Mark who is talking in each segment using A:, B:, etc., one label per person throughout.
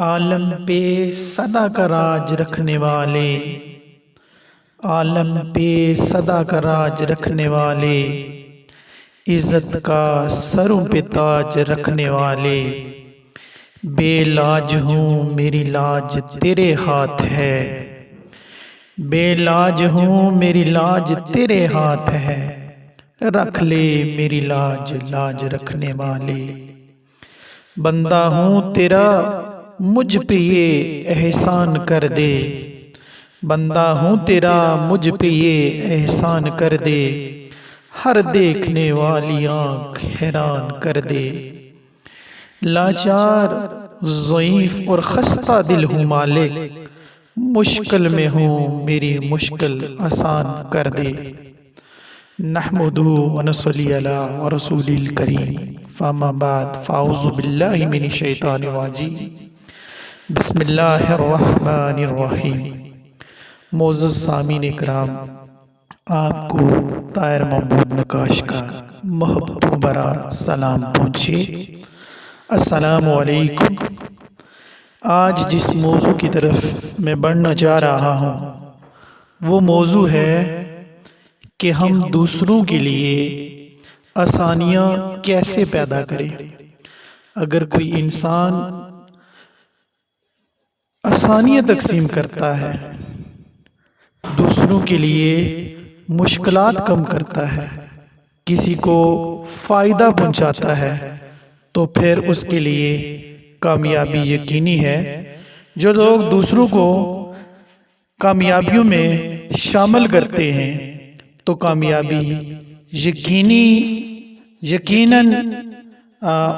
A: عالم پہ صدا کا راج رکھنے والے، عالم پہ صدا کا راج رکھنے والے، عزت کا سروں پہ تاج رکھنے والے، بے لاج ہوں میری لاج تیرے ہاتھ ہے، بے لاج ہوں میری لاج تیرے ہاتھ ہے، رکھ لے میری لاج لاج رکھنے والے، بندہ ہوں تیرا مجھ پہ یہ احسان کر دے، بندہ ہوں تیرا مجھ پہ یہ احسان کر دے، ہر دیکھنے والی آنکھ حیران کر دے، لاچار ضعیف اور خستہ دل ہوں مالک، مشکل میں ہوں میری مشکل آسان کر دے، نحمدہ ونصلی علی رسول الکریم، فاما بعد فاعوذ باللہ من الشیطان الرجیم، بسم اللہ الرحمن الرحیم۔ معزز سامعین اکرام، آپ کو طاہر محمود نقاش کا محبت بھرا سلام پہنچے۔ السلام علیکم۔ آج جس موضوع کی طرف میں بڑھنا چاہ رہا ہوں وہ موضوع ہے کہ ہم دوسروں کے لیے آسانیاں کیسے پیدا کریں۔ اگر کوئی انسان آسانیاں تقسیم کرتا ہے، دوسروں کے لیے مشکلات کم کرتا ہے، کسی کو فائدہ پہنچاتا ہے، تو پھر اس کے لیے کامیابی یقینی ہے۔ جو لوگ دوسروں کو کامیابیوں میں شامل کرتے ہیں تو کامیابی یقیناً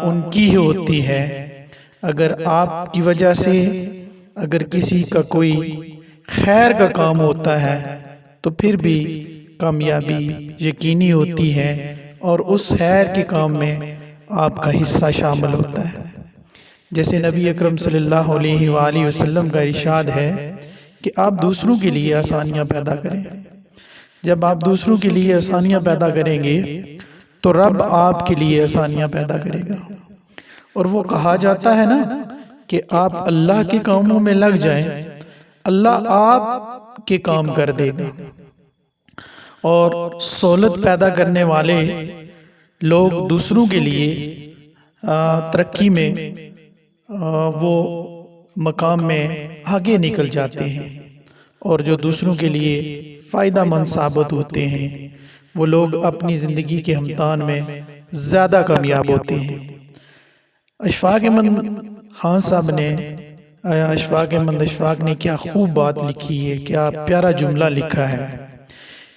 A: ان کی ہی ہوتی ہے۔ اگر آپ کی وجہ سے اگر کسی کا کوئی خیر کا کام ہوتا ہے تو پھر بھی کامیابی یقینی ہوتی ہے، اور اس خیر کے کام میں آپ کا حصہ شامل ہوتا ہے۔ جیسے نبی اکرم صلی اللہ علیہ وآلہ وسلم کا ارشاد ہے کہ آپ دوسروں کے لیے آسانیاں پیدا کریں۔ جب آپ دوسروں کے لیے آسانیاں پیدا کریں گے تو رب آپ کے لیے آسانیاں پیدا کرے گا۔ اور وہ کہا جاتا ہے نا کہ آپ اللہ کے کاموں میں لگ جائیں، اللہ آپ کے کام کر دے گا۔ اور سہولت پیدا کرنے والے لوگ دوسروں کے لیے ترقی میں وہ مقام میں آگے نکل جاتے ہیں، اور جو دوسروں کے لیے فائدہ مند ثابت ہوتے ہیں وہ لوگ اپنی زندگی کے امتحان میں زیادہ کامیاب ہوتے ہیں۔ اشفاق احمد خان صاحب نے اشفاق نے کیا خوب بات لکھی ہے، کیا پیارا جملہ لکھا ہے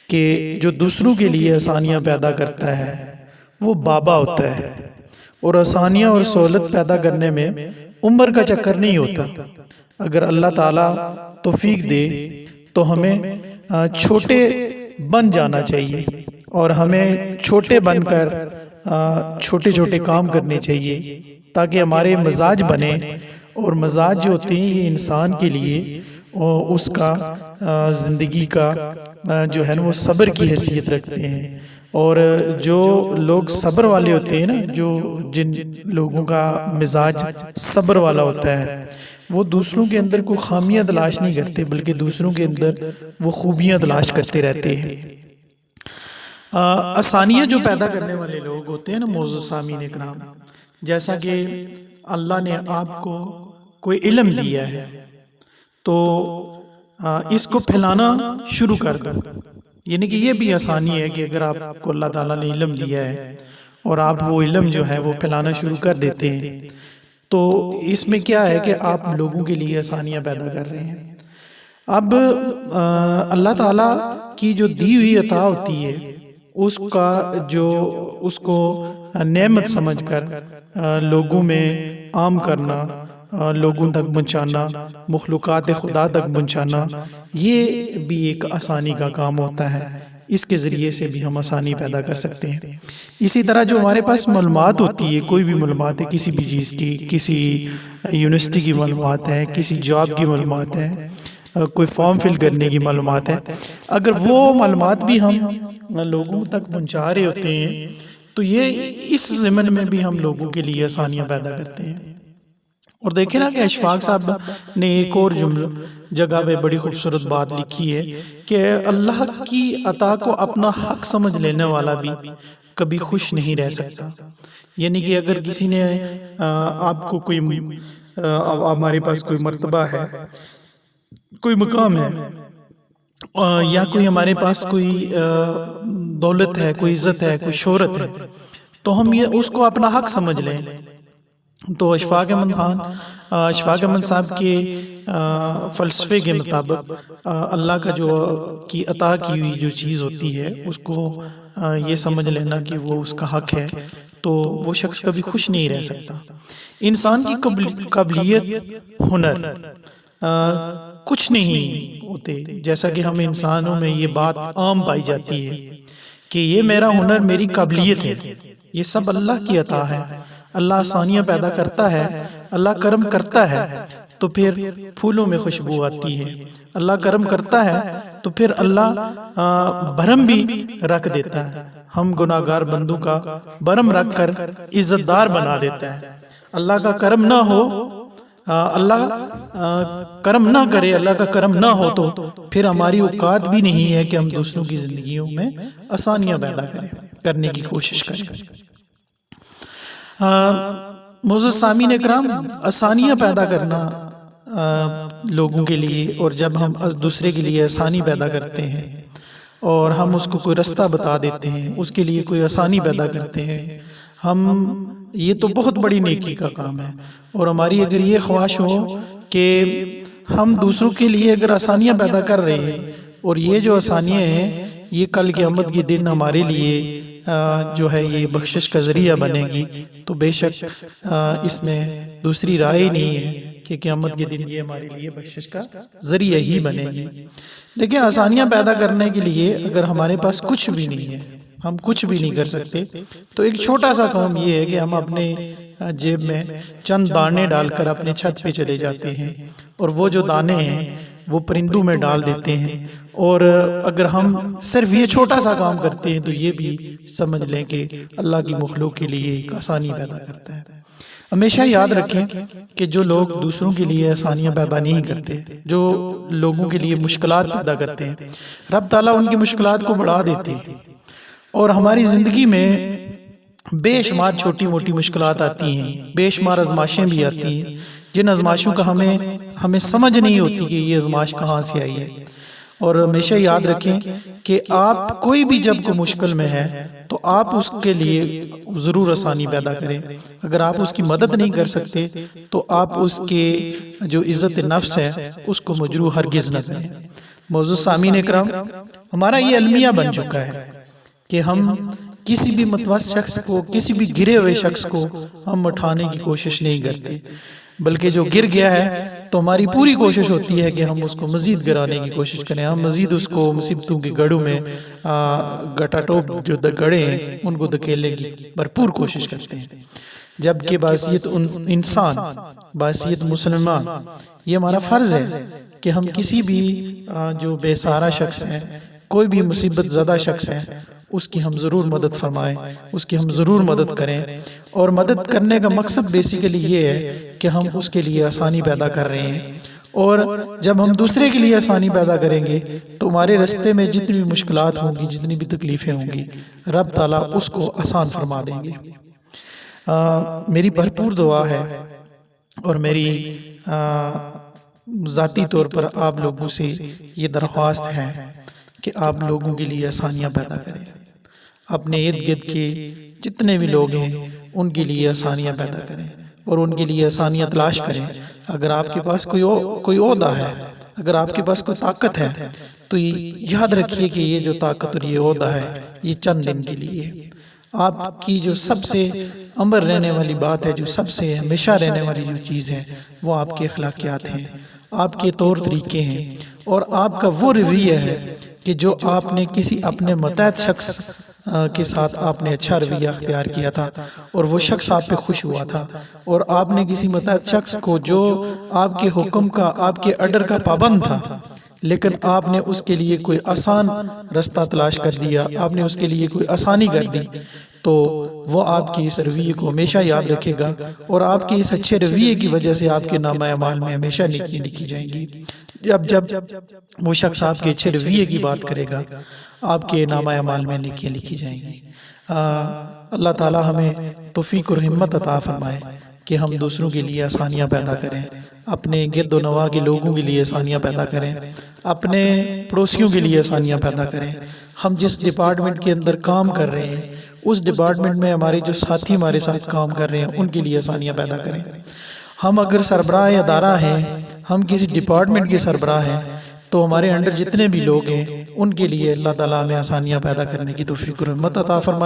A: کہ جو دوسروں کے لیے آسانیاں پیدا کرتا ہے وہ بابا ہوتا ہے، اور آسانیاں اور سہولت پیدا کرنے میں عمر کا چکر نہیں ہوتا۔ اگر اللہ تعالیٰ توفیق دے تو ہمیں چھوٹے بن جانا چاہیے، اور ہمیں چھوٹے بن کر چھوٹے چھوٹے کام کرنے چاہیے تاکہ ہمارے مزاج بنے۔ اور مزاج جو ہوتے ہیں یہ انسان کے لیے اس کا زندگی کا جو ہے نا وہ صبر کی حیثیت رکھتے ہیں، اور جو لوگ صبر والے ہوتے ہیں نا، جن لوگوں کا مزاج صبر والا ہوتا ہے وہ دوسروں کے اندر کوئی خامیاں تلاش نہیں کرتے بلکہ دوسروں کے اندر وہ خوبیاں تلاش کرتے رہتے ہیں۔ آسانیاں جو پیدا کرنے والے لوگ ہوتے ہیں نا معزز سامعین اکرام، جیسا کہ اللہ نے آپ کو کوئی علم دیا ہے تو اس کو پھیلانا شروع کر دو۔ یعنی کہ یہ بھی آسانی ہے کہ اگر آپ کو اللہ تعالیٰ نے علم دیا ہے اور آپ وہ علم جو ہے وہ پھیلانا شروع کر دیتے ہیں تو اس میں کیا ہے کہ آپ لوگوں کے لیے آسانیاں پیدا کر رہے ہیں۔ اب اللہ تعالیٰ کی جو دی ہوئی عطا ہوتی ہے اس کو نعمت سمجھ کر لوگوں میں عام کرنا، لوگوں تک پہنچانا، مخلوقات خدا تک پہنچانا، یہ بھی ایک آسانی کا کام ہوتا ہے۔ اس کے ذریعے سے بھی ہم آسانی پیدا کر سکتے ہیں۔ اسی طرح جو ہمارے پاس معلومات ہوتی ہے، کوئی بھی معلومات ہے کسی بھی چیز کی، کسی یونیورسٹی کی معلومات ہے، کسی جاب کی معلومات ہے، کوئی فارم فل کرنے کی معلومات ہے، اگر وہ معلومات بھی ہم لوگوں تک پہنچا رہے ہوتے ہیں تو یہ اس ضمن میں بھی ہم لوگوں کے لیے آسانیاں پیدا کرتے ہیں۔ اور دیکھیں نا کہ اشفاق صاحب نے ایک اور جگہ پہ بڑی خوبصورت بات لکھی ہے کہ اللہ کی عطا کو اپنا حق سمجھ لینے والا بھی کبھی خوش نہیں رہ سکتا. یعنی کہ اگر کسی نے آپ کو کوئی ہمارے پاس کوئی مرتبہ ہے، کوئی مقام ہے، یا کوئی ہمارے پاس کوئی دولت ہے، کوئی عزت ہے، کوئی شہرت ہے، تو ہم یہ اس کو اپنا حق سمجھ لیں. تو اشفاق احمد صاحب کے فلسفے کے مطابق اللہ کا جو کی عطا کی ہوئی جو چیز ہوتی ہے اس کو یہ سمجھ لینا کہ وہ اس کا حق ہے، تو وہ شخص کبھی خوش نہیں رہ سکتا. انسان کی قابلیت، ہنر کچھ نہیں ہوتے. جیسا کہ ہم انسانوں میں یہ بات عام پائی جاتی ہے کہ یہ میرا ہنر، میری قابلیت ہے، یہ سب اللہ کی عطا ہے. اللہ آسانیاں پیدا کرتا ہے، اللہ کرم کرتا ہے تو پھر پھولوں میں خوشبو آتی ہے. اللہ کرم کرتا ہے تو پھر اللہ بھرم بھی رکھ دیتا ہے. ہم گناہگار بندوں کا بھرم رکھ کر عزت دار بنا دیتا ہے. اللہ کا کرم نہ ہو، اللہ کرم نہ کرے، اللہ کا کرم نہ ہو تو پھر ہماری اوقات بھی نہیں ہے کہ ہم دوسروں کی زندگیوں میں آسانیاں پیدا کرنے کی کوشش کریں. معزز سامعین اکرام، آسانیاں پیدا کرنا لوگوں کے لیے، اور جب ہم دوسرے کے لیے آسانی پیدا کرتے ہیں اور ہم اس کو کوئی رستہ بتا دیتے ہیں، اس کے لیے کوئی آسانی پیدا کرتے ہیں، یہ تو بہت بڑی نیکی کا کام ہے. اور ہماری اگر یہ خواہش ہو کہ ہم دوسروں کے لیے اگر آسانیاں پیدا کر رہے ہیں، اور یہ جو آسانیاں ہیں یہ کل قیامت کے دن ہمارے لیے جو ہے یہ بخشش کا ذریعہ بنے گی، تو بے شک اس میں دوسری رائے نہیں ہے کہ قیامت کے دن یہ ہمارے لیے بخشش کا ذریعہ ہی بنے گی. دیکھیں، آسانیاں پیدا کرنے کے لیے اگر ہمارے پاس کچھ بھی نہیں ہے، ہم کچھ بھی نہیں کر سکتے، تو ایک چھوٹا سا کام یہ ہے کہ ہم اپنے جیب میں چند دانے ڈال کر اپنے چھت پہ چلے جاتے ہیں، اور وہ جو دانے ہیں وہ پرندوں میں ڈال دیتے ہیں. اور اگر ہم صرف یہ چھوٹا سا کام کرتے ہیں تو یہ بھی سمجھ لیں کہ اللہ کی مخلوق کے لیے ایک آسانی پیدا کرتا ہے. ہمیشہ یاد رکھیں کہ جو لوگ دوسروں کے لیے آسانیاں پیدا نہیں کرتے، جو لوگوں کے لیے مشکلات پیدا کرتے ہیں، رب تعالیٰ ان کی مشکلات کو بڑھا دیتے ہیں. اور ہماری زندگی میں بے شمار چھوٹی موٹی مشکلات آتی ہیں، بے شمار آزمائشیں بھی آتی ہیں، جن آزمائشوں کا ہمیں سمجھ نہیں ہوتی کہ یہ آزمائش کہاں سے آئی ہے. اور ہمیشہ یاد رکھیں کہ آپ کوئی بھی جب کوئی مشکل میں ہے تو آپ اس کے لیے ضرور آسانی پیدا کریں. اگر آپ اس کی مدد نہیں کر سکتے تو آپ اس کے جو عزت نفس ہے اس کو مجروح ہرگز نہ کریں. معزز سامعین اکرام، ہمارا یہ المیہ بن چکا ہے کہ ہم کسی بھی متوسط شخص کو، کسی بھی گرے ہوئے شخص کو ہم اٹھانے کی کوشش نہیں کرتے، بلکہ جو گر گیا ہے تو ہماری پوری کوشش ہوتی ہے کہ ہم اس کو مزید گرانے کی کوشش کریں، ہم مزید اس کو مصیبتوں کے گڑھوں میں گٹا ٹوپ جو گڑھے ہیں ان کو دھکیلنے کی بھرپور کوشش کرتے ہیں. جبکہ باحثیت انسان، باحثیت مسلمان، یہ ہمارا فرض ہے کہ ہم کسی بھی جو بے سہارا شخص ہے، کوئی بھی مصیبت زدہ شخص ہے، اس کی ہم ضرور مدد فرمائیں، اس کی ہم ضرور مدد کریں. اور مدد کرنے کا مقصد بیسیکلی یہ ہے کہ ہم اس کے لیے آسانی پیدا کر رہے ہیں. اور جب ہم دوسرے کے لیے آسانی پیدا کریں گے تو ہمارے رستے میں جتنی بھی مشکلات ہوں گی، جتنی بھی تکلیفیں ہوں گی، رب تعالیٰ اس کو آسان فرما دیں گے. میری بھرپور دعا ہے اور میری ذاتی طور پر آپ لوگوں سے یہ درخواست ہے کہ آپ لوگوں کے لیے آسانیاں پیدا کریں. اپنے ارد گرد کے جتنے بھی لوگ ہیں ان کے لیے آسانیاں پیدا کریں اور ان کے لیے آسانیاں تلاش کریں. اگر آپ کے پاس کوئی عہدہ ہے، اگر آپ کے پاس کوئی طاقت ہے، تو یاد رکھیے کہ یہ جو طاقت اور یہ عہدہ ہے یہ چند دن کے لیے ہے. آپ کی جو سب سے امر رہنے والی بات ہے، جو سب سے ہمیشہ رہنے والی جو چیز ہے، وہ آپ کے اخلاقیات ہیں، آپ کے طور طریقے ہیں، اور آپ کا وہ رویہ ہے کہ جو آپ نے کسی اپنے متحد شخص کے ساتھ آپ نے اچھا رویہ اختیار کیا تھا اور وہ شخص آپ پہ خوش ہوا تھا، اور آپ نے کسی متحد شخص کو جو آپ کے حکم کا، آپ کے آرڈر کا پابند تھا، لیکن آپ نے اس کے لیے کوئی آسان رستہ تلاش کر دیا، آپ نے اس کے لیے کوئی آسانی کر دی، تو وہ آپ کی اس رویے کو ہمیشہ یاد رکھے گا، اور آپ کے اس اچھے رویے کی وجہ سے آپ کے نامہ اعمال میں ہمیشہ نیکی لکھی جائیں گی۔ جب وہ شخص آپ کے اچھے رویے کی بات کرے گا، آپ کے نامہ اعمال میں نیکیاں لکھی جائیں گی۔ اللہ تعالی ہمیں توفیق اور ہمت عطا فرمائے کہ ہم دوسروں کے لیے آسانیاں پیدا کریں، اپنے گرد و نواح کے لوگوں کے لیے آسانیاں پیدا کریں، اپنے پڑوسیوں کے لیے آسانیاں پیدا کریں۔ ہم جس ڈپارٹمنٹ کے اندر کام کر رہے ہیں، اس ڈپارٹمنٹ میں ہمارے جو ساتھی ہمارے ساتھ کام کر رہے ہیں، ان کے لیے آسانیاں پیدا کریں۔ ہم اگر سربراہ ادارہ ہیں، ہم کسی ڈپارٹمنٹ کے سربراہ ہیں، تو ہمارے انڈر جتنے بھی لوگ ہیں ان کے لیے اللہ تعالیٰ ہمیں آسانیاں پیدا کرنے کی توفیق اور ہمت عطا فرمائے۔